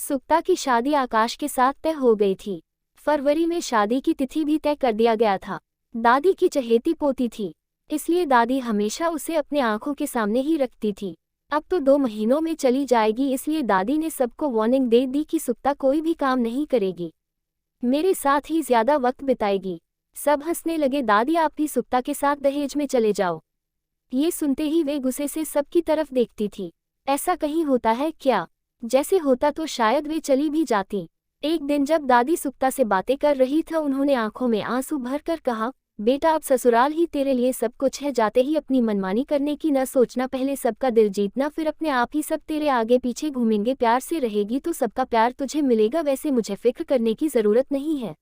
सुक्ता की शादी आकाश के साथ तय हो गई थी। फरवरी में शादी की तिथि भी तय कर दिया गया था। दादी की चहेती पोती थी, इसलिए दादी हमेशा उसे अपने आंखों के सामने ही रखती थी। अब तो 2 महीनों में चली जाएगी, इसलिए दादी ने सबको वार्निंग दे दी कि सुक्ता कोई भी काम नहीं करेगी, मेरे साथ ही ज्यादा वक्त बिताएगी। सब हंसने लगे। दादी, आप भी सुक्ता के साथ दहेज में चले जाओ। ये सुनते ही वे गुस्से से सबकी तरफ देखती थी। ऐसा कहीं होता है क्या? जैसे होता तो शायद वे चली भी जाती। एक दिन जब दादी सुक्ता से बातें कर रही था, उन्होंने आंखों में आंसू भरकर कहा, बेटा अब ससुराल ही तेरे लिए सब कुछ है। जाते ही अपनी मनमानी करने की न सोचना, पहले सबका दिल जीतना, फिर अपने आप ही सब तेरे आगे पीछे घूमेंगे। प्यार से रहेगी तो सबका प्यार तुझे मिलेगा। वैसे मुझे फिक्र करने की जरूरत नहीं है,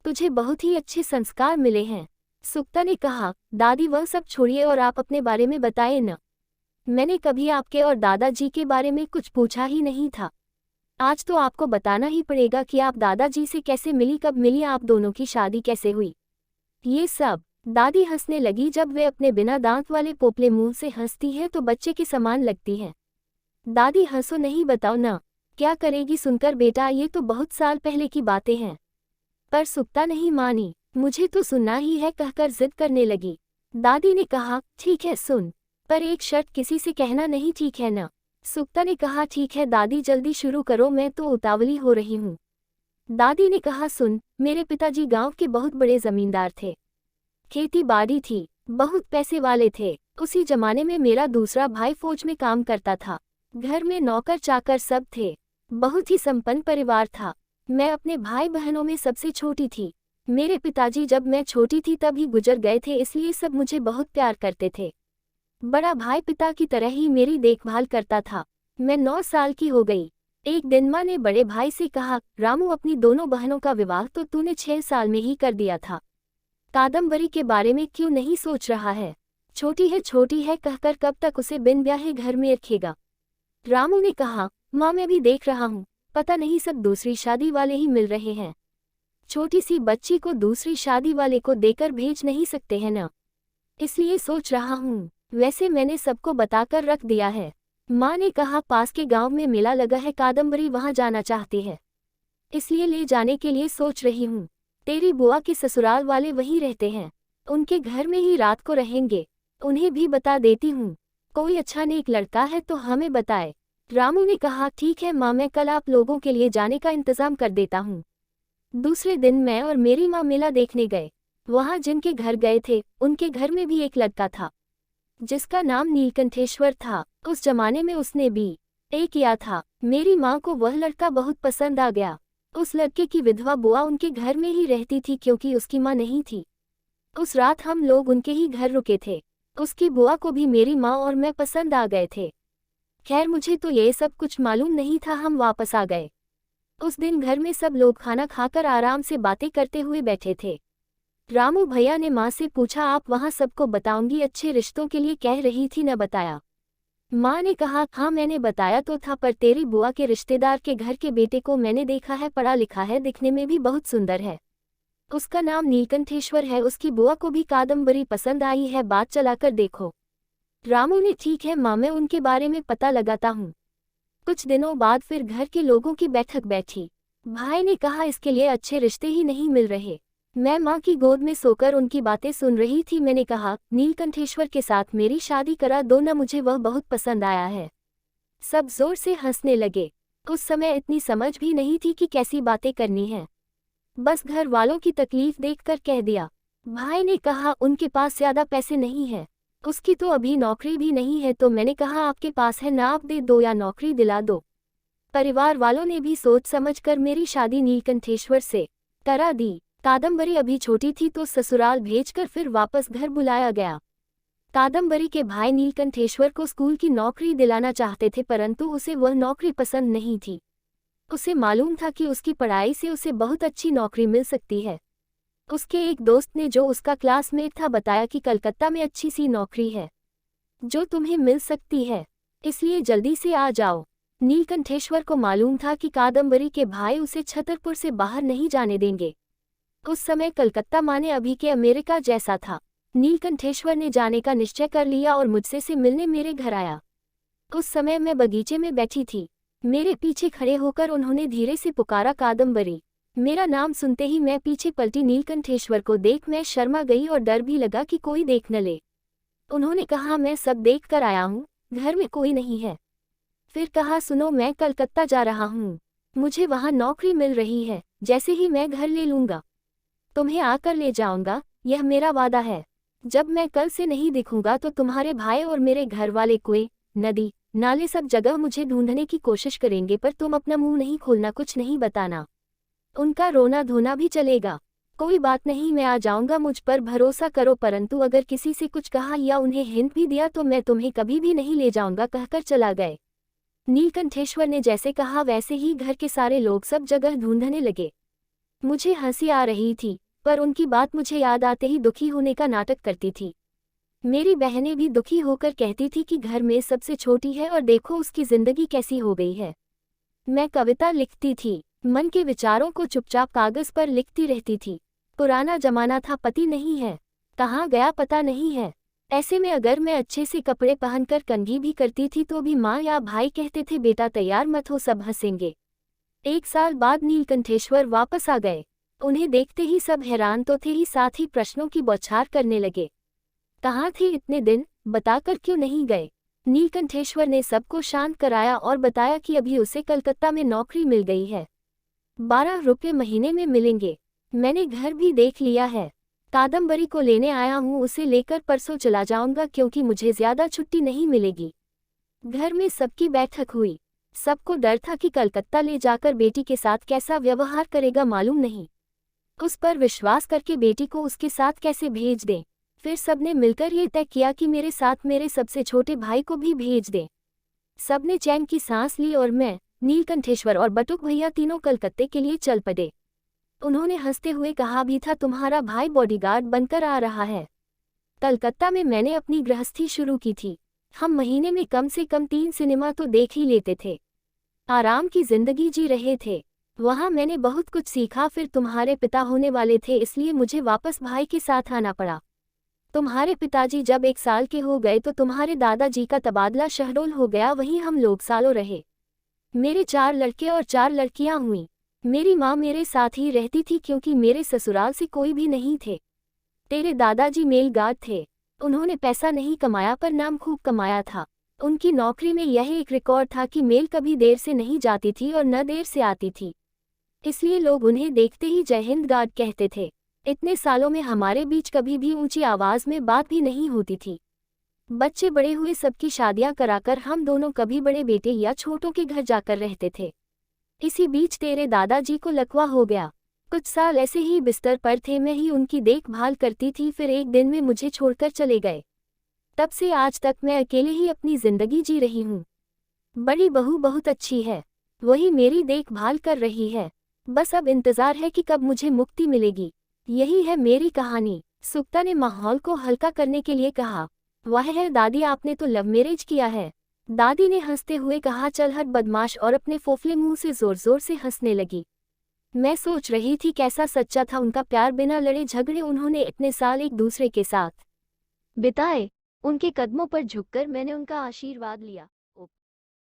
तुझे बहुत ही अच्छे संस्कार मिले हैं। सुक्ता ने कहा, दादी वह सब छोड़िए और आप अपने बारे में बताएं न। मैंने कभी आपके और दादाजी के बारे में कुछ पूछा ही नहीं था। आज तो आपको बताना ही पड़ेगा कि आप दादाजी से कैसे मिली, कब मिली, आप दोनों की शादी कैसे हुई, ये सब। दादी हंसने लगी। जब वे अपने बिना दांत वाले पोपले मुंह से हंसती है तो बच्चे के समान लगती है। दादी, हंसो नहीं, बताओ ना क्या करेगी सुनकर। बेटा ये तो बहुत साल पहले की बातें हैं। पर सुक्ता नहीं मानी। मुझे तो सुनना ही है कहकर जिद करने लगी। दादी ने कहा, ठीक है सुन, पर एक शर्त, किसी से कहना नहीं, ठीक है ना? सुक्ता ने कहा, ठीक है दादी, जल्दी शुरू करो, मैं तो उतावली हो रही हूँ। दादी ने कहा, सुन, मेरे पिताजी गांव के बहुत बड़े जमींदार थे, खेती बाड़ी थी, बहुत पैसे वाले थे। उसी जमाने में मेरा दूसरा भाई फौज में काम करता था। घर में नौकर चाकर सब थे, बहुत ही संपन्न परिवार था। मैं अपने भाई बहनों में सबसे छोटी थी। मेरे पिताजी जब मैं छोटी थी तब ही गुजर गए थे, इसलिए सब मुझे बहुत प्यार करते थे। बड़ा भाई पिता की तरह ही मेरी देखभाल करता था। मैं 9 साल की हो गई। एक दिन माँ ने बड़े भाई से कहा, रामू अपनी दोनों बहनों का विवाह तो तूने 6 साल में ही कर दिया था, कादम्बरी के बारे में क्यों नहीं सोच रहा है? छोटी है कहकर कब तक उसे बिन ब्याहे घर में रखेगा? रामू ने कहा, माँ मैं भी देख रहा हूँ, पता नहीं सब दूसरी शादी वाले ही मिल रहे हैं। छोटी सी बच्ची को दूसरी शादी वाले को देकर भेज नहीं सकते हैं ना, इसलिए सोच रहा हूँ। वैसे मैंने सबको बताकर रख दिया है। माँ ने कहा, पास के गांव में मेला लगा है, कादम्बरी वहां जाना चाहती है, इसलिए ले जाने के लिए सोच रही हूँ। तेरी बुआ के ससुराल वाले वहीं रहते हैं, उनके घर में ही रात को रहेंगे। उन्हें भी बता देती हूँ, कोई अच्छा नेक लड़का है तो हमें बताए। रामू ने कहा, ठीक है माँ, मैं कल आप लोगों के लिए जाने का इंतजाम कर देता हूँ। दूसरे दिन मैं और मेरी माँ मेला देखने गए। वहाँ जिनके घर गए थे उनके घर में भी एक लड़का था जिसका नाम नीलकंठेश्वर था। उस जमाने में उसने BA किया था। मेरी माँ को वह लड़का बहुत पसंद आ गया। उस लड़के की विधवा बुआ उनके घर में ही रहती थी क्योंकि उसकी माँ नहीं थी। उस रात हम लोग उनके ही घर रुके थे। उसकी बुआ को भी मेरी माँ और मैं पसंद आ गए थे। खैर मुझे तो ये सब कुछ मालूम नहीं था। हम वापस आ गए। उस दिन घर में सब लोग खाना खाकर आराम से बातें करते हुए बैठे थे। रामू भैया ने माँ से पूछा, आप वहाँ सबको बताऊंगी अच्छे रिश्तों के लिए कह रही थी, न बताया? माँ ने कहा, हाँ मैंने बताया तो था, पर तेरी बुआ के रिश्तेदार के घर के बेटे को मैंने देखा है, पढ़ा लिखा है, दिखने में भी बहुत सुंदर है। उसका नाम नीलकंठेश्वर है। उसकी बुआ को भी कादम्बरी पसंद आई है, बात चलाकर देखो। रामू ने, ठीक है माँ, मैं उनके बारे में पता लगाता हूँ। कुछ दिनों बाद फिर घर के लोगों की बैठक बैठी। भाई ने कहा, इसके लिए अच्छे रिश्ते ही नहीं मिल रहे। मैं माँ की गोद में सोकर उनकी बातें सुन रही थी। मैंने कहा, नीलकंठेश्वर के साथ मेरी शादी करा दो ना, मुझे वह बहुत पसंद आया है। सब जोर से हंसने लगे। उस समय इतनी समझ भी नहीं थी कि कैसी बातें करनी है, बस घर वालों की तकलीफ देखकर कह दिया। भाई ने कहा, उनके पास ज्यादा पैसे नहीं है, उसकी तो अभी नौकरी भी नहीं है। तो मैंने कहा, आपके पास है ना, आप दे दो या नौकरी दिला दो। परिवार वालों ने भी सोच समझकर मेरी शादी नीलकंठेश्वर से करा दी। कादम्बरी अभी छोटी थी तो ससुराल भेजकर फिर वापस घर बुलाया गया। कादम्बरी के भाई नीलकंठेश्वर को स्कूल की नौकरी दिलाना चाहते थे, परंतु उसे वह नौकरी पसंद नहीं थी। उसे मालूम था कि उसकी पढ़ाई से उसे बहुत अच्छी नौकरी मिल सकती है। उसके एक दोस्त ने, जो उसका क्लासमेट था, बताया कि कलकत्ता में अच्छी सी नौकरी है जो तुम्हें मिल सकती है, इसलिए जल्दी से आ जाओ। नीलकंठेश्वर को मालूम था कि कादम्बरी के भाई उसे छतरपुर से बाहर नहीं जाने देंगे। उस समय कलकत्ता माने अभी के अमेरिका जैसा था। नीलकंठेश्वर ने जाने का निश्चय कर लिया और मुझसे से मिलने मेरे घर आया। उस समय मैं बगीचे में बैठी थी। मेरे पीछे खड़े होकर उन्होंने धीरे से पुकारा, कादम्बरी। मेरा नाम सुनते ही मैं पीछे पलटी। नीलकंठेश्वर को देख मैं शर्मा गई और डर भी लगा कि कोई देख न ले। उन्होंने कहा, मैं सब देख कर आया हूँ, घर में कोई नहीं है। फिर कहा, सुनो, मैं कलकत्ता जा रहा हूँ, मुझे वहाँ नौकरी मिल रही है, जैसे ही मैं घर ले लूँगा तुम्हें आकर ले जाऊँगा, यह मेरा वादा है। जब मैं कल से नहीं दिखूंगा तो तुम्हारे भाई और मेरे घर वाले कुएं, नदी, नाले सब जगह मुझे ढूंढने की कोशिश करेंगे, पर तुम अपना मुंह नहीं खोलना, कुछ नहीं बताना। उनका रोना धोना भी चलेगा, कोई बात नहीं, मैं आ जाऊंगा, मुझ पर भरोसा करो। परंतु अगर किसी से कुछ कहा या उन्हें हिंट भी दिया तो मैं तुम्हें कभी भी नहीं ले जाऊंगा, कहकर चला गए। नीलकंठेश्वर ने जैसे कहा वैसे ही घर के सारे लोग सब जगह ढूंढने लगे। मुझे हंसी आ रही थी, पर उनकी बात मुझे याद आते ही दुखी होने का नाटक करती थी। मेरी बहनें भी दुखी होकर कहती थी कि घर में सबसे छोटी है और देखो उसकी जिंदगी कैसी हो गई है। मैं कविता लिखती थी, मन के विचारों को चुपचाप कागज पर लिखती रहती थी। पुराना जमाना था, पति नहीं है, कहाँ गया पता नहीं है। ऐसे में अगर मैं अच्छे से कपड़े पहनकर कंघी भी करती थी तो भी माँ या भाई कहते थे, बेटा तैयार मत हो, सब हंसेंगे। 1 साल बाद नीलकंठेश्वर वापस आ गए। उन्हें देखते ही सब हैरान तो थे ही, साथ ही प्रश्नों की बौछार करने लगे। कहाँ थे इतने दिन, बताकर क्यों नहीं गए? नीलकंठेश्वर ने सबको शांत कराया और बताया कि अभी उसे कलकत्ता में नौकरी मिल गई है, 12 रुपये महीने में मिलेंगे। मैंने घर भी देख लिया है, कादम्बरी को लेने आया हूँ, उसे लेकर परसों चला जाऊंगा क्योंकि मुझे ज्यादा छुट्टी नहीं मिलेगी। घर में सबकी बैठक हुई, सबको डर था कि कलकत्ता ले जाकर बेटी के साथ कैसा व्यवहार करेगा मालूम नहीं, उस पर विश्वास करके बेटी को उसके साथ कैसे भेज दें। फिर सबने मिलकर ये तय किया कि मेरे साथ मेरे सबसे छोटे भाई को भी भेज दें। सबने चैन की सांस ली और मैं, नीलकंठेश्वर और बटुक भैया तीनों कलकत्ते के लिए चल पड़े। उन्होंने हंसते हुए कहा भी था, तुम्हारा भाई बॉडीगार्ड बनकर आ रहा है। कलकत्ता में मैंने अपनी गृहस्थी शुरू की थी, हम महीने में कम से कम 3 सिनेमा तो देख ही लेते थे, आराम की जिंदगी जी रहे थे। वहाँ मैंने बहुत कुछ सीखा। फिर तुम्हारे पिता होने वाले थे, इसलिए मुझे वापस भाई के साथ आना पड़ा। तुम्हारे पिताजी जब 1 साल के हो गए तो तुम्हारे दादाजी का तबादला शहडोल हो गया, वहीं हम लोग सालों रहे। मेरे 4 लड़के और 4 लड़कियां हुईं। मेरी माँ मेरे साथ ही रहती थी क्योंकि मेरे ससुराल से कोई भी नहीं थे। तेरे दादाजी मेल गार्ड थे, उन्होंने पैसा नहीं कमाया पर नाम खूब कमाया था। उनकी नौकरी में यह एक रिकॉर्ड था कि मेल कभी देर से नहीं जाती थी और न देर से आती थी, इसलिए लोग उन्हें देखते ही जय हिंद गार्ड कहते थे। इतने सालों में हमारे बीच कभी भी ऊंची आवाज में बात भी नहीं होती थी। बच्चे बड़े हुए, सबकी शादियां कराकर हम दोनों कभी बड़े बेटे या छोटों के घर जाकर रहते थे। इसी बीच तेरे दादाजी को लकवा हो गया, कुछ साल ऐसे ही बिस्तर पर थे, मैं ही उनकी देखभाल करती थी। फिर एक दिन में मुझे छोड़कर चले गए, तब से आज तक मैं अकेले ही अपनी जिंदगी जी रही हूँ। बड़ी बहू बहुत अच्छी है, वही मेरी देखभाल कर रही है, बस अब इंतजार है कि कब मुझे मुक्ति मिलेगी। यही है मेरी कहानी। सुक्ता ने माहौल को हल्का करने के लिए कहा, वाह है दादी, आपने तो लव मैरिज किया है। दादी ने हंसते हुए कहा, चल हट बदमाश, और अपने फोफले मुंह से जोर जोर से हंसने लगी। मैं सोच रही थी कैसा सच्चा था उनका प्यार, बिना लड़े झगड़े उन्होंने इतने साल एक दूसरे के साथ बिताए। उनके कदमों पर झुककर मैंने उनका आशीर्वाद लिया।